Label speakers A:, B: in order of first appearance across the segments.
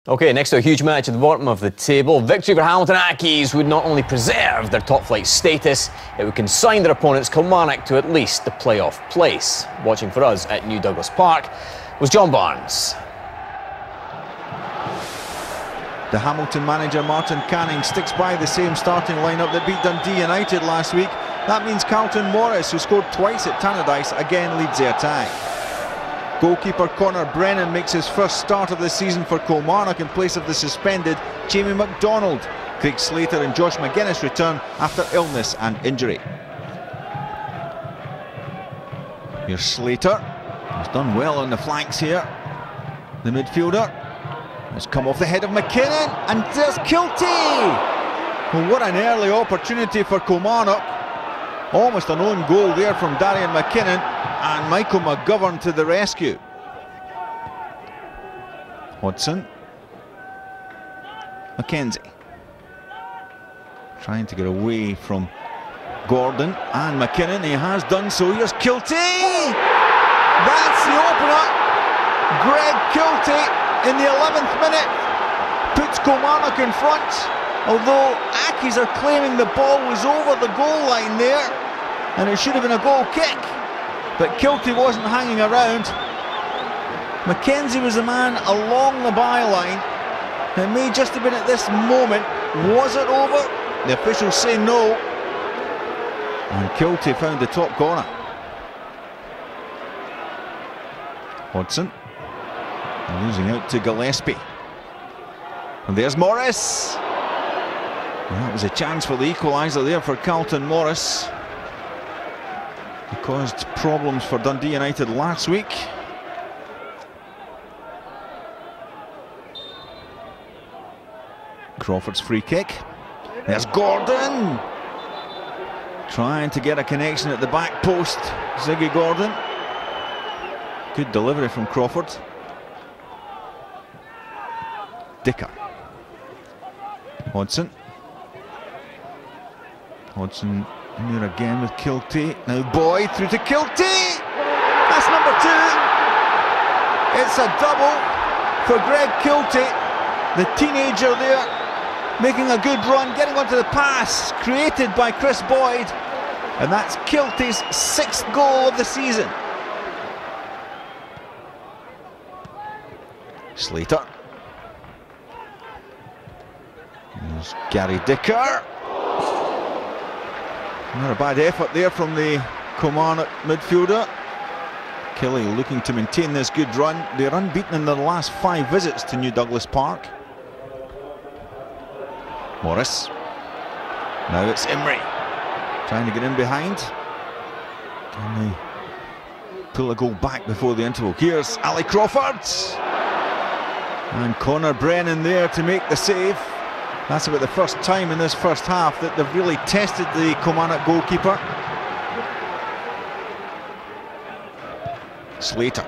A: Okay, next to a huge match at the bottom of the table, victory for Hamilton Accies would not only preserve their top flight status, it would consign their opponents Kilmarnock to at least the playoff place. Watching for us at New Douglas Park was John Barnes.
B: The Hamilton manager Martin Canning sticks by the same starting lineup that beat Dundee United last week. That means Carlton Morris, who scored twice at Tannadice, again leads the attack. Goalkeeper Connor Brennan makes his first start of the season for Kilmarnock in place of the suspended Jamie MacDonald. Craig Slater and Josh Magennis return after illness and injury. Here's Slater. He's done well on the flanks here. The midfielder has come off the head of McKinnon, and there's Kiltie! Well, what an early opportunity for Kilmarnock. Almost an own goal there from Darian McKinnon, and Michael McGovern to the rescue. Hodson. McKenzie. Trying to get away from Gordon and McKinnon. He has done so. Here's Kiltie! That's the opener. Greg Kiltie in the 11th minute puts Kilmarnock in front. Although Accies are claiming the ball was over the goal line there and it should have been a goal kick. But Kiltie wasn't hanging around. McKenzie was the man along the byline. It may just have been at this moment. Was it over? The officials say no. And Kiltie found the top corner. Hodson losing out to Gillespie. And there's Morris. And that was a chance for the equaliser there for Carlton Morris. It caused problems for Dundee United last week. Crawford's free kick. There's Gordon. Trying to get a connection at the back post. Ziggy Gordon. Good delivery from Crawford. Dicker. Hodson. Hodson in there again with Kiltie. Now Boyd through to Kiltie. That's number 2. It's a double for Greg Kiltie, the teenager there, making a good run, getting onto the pass created by Chris Boyd, and that's Kiltie's 6th goal of the season. Slater. There's Gary Dicker. Not a bad effort there from the Kilmarnock midfielder. Killie looking to maintain this good run. They're unbeaten in their last 5 visits to New Douglas Park. Morris. Now it's Imrie trying to get in behind. Can they pull a goal back before the interval? Here's Ali Crawford. And Connor Brennan there to make the save. That's about the first time in this first half that they've really tested the Kilmarnock goalkeeper. Slater.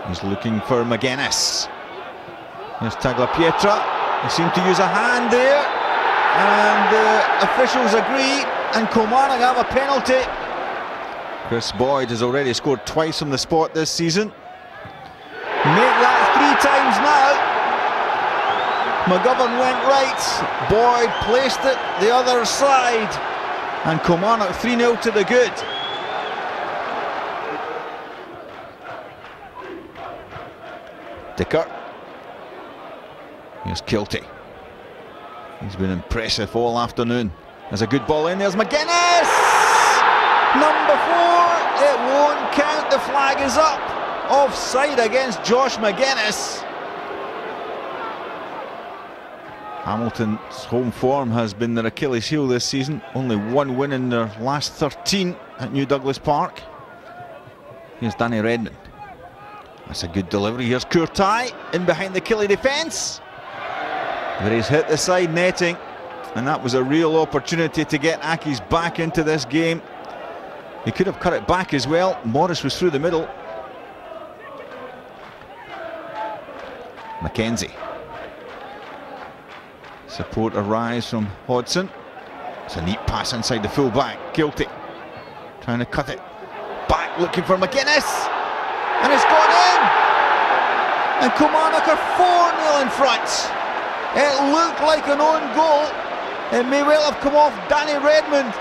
B: He's looking for Magennis. Here's Tagliapietra. He seemed to use a hand there, and the officials agree, and Kilmarnock have a penalty. Chris Boyd has already scored twice from the spot this season. Make that 3 times now. McGovern went right, Boyd placed it the other side, and Kilmarnock 3-0 to the good. Dicker. Here's Kiltie. He's been impressive all afternoon. There's a good ball in, there's Magennis! Number 4, it won't count, the flag is up. Offside against Josh Magennis. Hamilton's home form has been their Achilles heel this season. Only 1 win in their last 13 at New Douglas Park. Here's Danny Redmond. That's a good delivery. Here's Courtaille in behind the Killie defence. But he's hit the side netting, and that was a real opportunity to get Accies back into this game. He could have cut it back as well. Morris was through the middle. McKenzie. Support arrives from Hodson. It's a neat pass inside the full back. Kiltie trying to cut it back, looking for Magennis, and it's gone in. and Kilmarnock are 4-0 in front. It looked like an own goal. It may well have come off Danny Redmond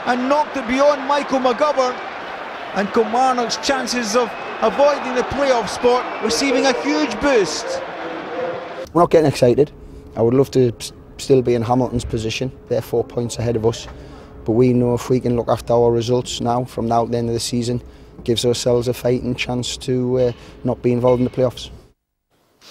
B: and knocked it beyond Michael McGovern, and Kilmarnock's chances of avoiding the playoff spot receiving a huge boost.
C: We're not getting excited. I would love to still be in Hamilton's position. They're 4 points ahead of us, but we know if we can look after our results now, from now to the end of the season, gives ourselves a fighting chance to not be involved in the playoffs.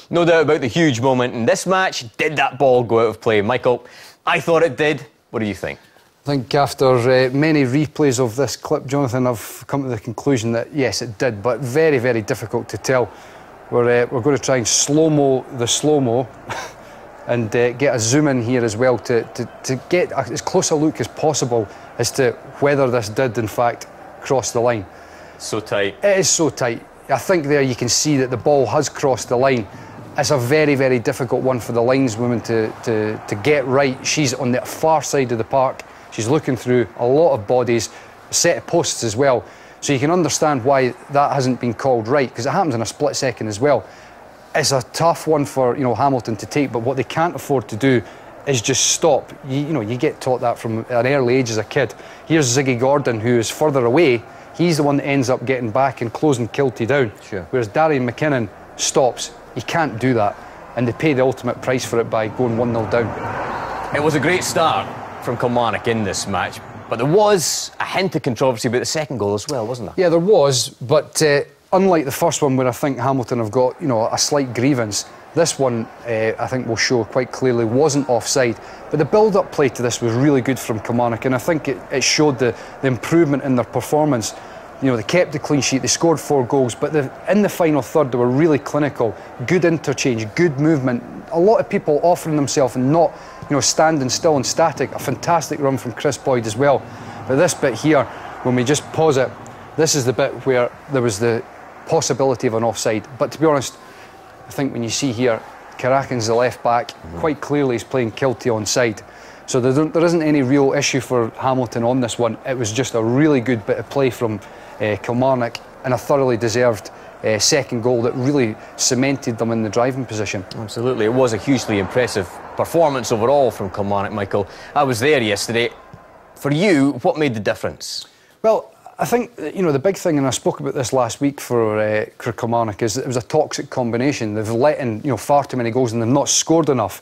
A: No doubt about the huge moment in this match. Did that ball go out of play? Michael, I thought it did. What do you think?
D: I think after many replays of this clip, Jonathan, I've come to the conclusion that yes, it did, but very, very difficult to tell. We're going to try and slow-mo the slow-mo and get a zoom in here as well to get as close a look as possible as to whether this did in fact cross the line.
A: So tight.
D: It is so tight. I think there you can see that the ball has crossed the line. It's a very, very difficult one for the lineswoman to get right. She's on the far side of the park. She's looking through a lot of bodies, a set of posts as well. So you can understand why that hasn't been called right, because it happens in a split second as well. It's a tough one for Hamilton to take, but what they can't afford to do is just stop. You get taught that from an early age as a kid. Here's Ziggy Gordon, who is further away. He's the one that ends up getting back and closing Kiltie down.
A: Sure. Whereas
D: Darian McKinnon stops. He can't do that, and they pay the ultimate price for it by going 1-0 down.
A: It was a great start from Kilmarnock in this match, but there was a hint of controversy about the second goal as well, wasn't there?
D: Yeah, there was, but unlike the first one, where I think Hamilton have got a slight grievance, this one I think will show quite clearly wasn't offside. But the build-up play to this was really good from Kilmarnock, and I think it showed the improvement in their performance. They kept the clean sheet, they scored 4 goals, but in the final third they were really clinical, good interchange, good movement. A lot of people offering themselves and not standing still and static. A fantastic run from Chris Boyd as well. But this bit here, when we just pause it, this is the bit where there was the possibility of an offside. But to be honest, I think when you see here, Karakin's the left back, quite clearly he's playing Kiltie onside. So there isn't any real issue for Hamilton on this one. It was just a really good bit of play from Kilmarnock, and a thoroughly deserved second goal that really cemented them in the driving position.
A: Absolutely, it was a hugely impressive performance overall from Kilmarnock, Michael. I was there yesterday. For you, what made the difference?
D: Well, I think the big thing, and I spoke about this last week for Kilmarnock, is that it was a toxic combination. They've let in far too many goals and they've not scored enough.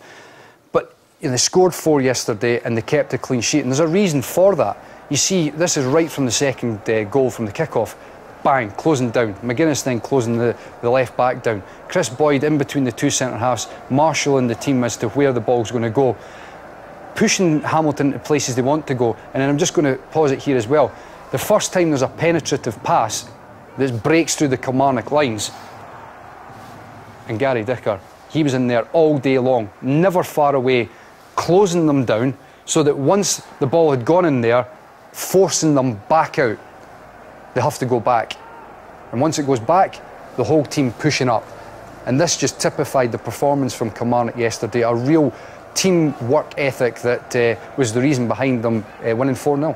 D: But they scored 4 yesterday and they kept a clean sheet, and there's a reason for that. You see, this is right from the second goal from the kick-off. Bang, closing down. Magennis then closing the left back down. Chris Boyd in between the 2 centre-halves, marshalling the team as to where the ball's going to go. Pushing Hamilton to places they want to go. And then I'm just going to pause it here as well. The first time there's a penetrative pass that breaks through the Kilmarnock lines, and Gary Dicker, he was in there all day long, never far away, closing them down, so that once the ball had gone in there, forcing them back out. They have to go back. And once it goes back, the whole team pushing up. And this just typified the performance from Kilmarnock yesterday, a real team work ethic that was the reason behind them winning 4-0.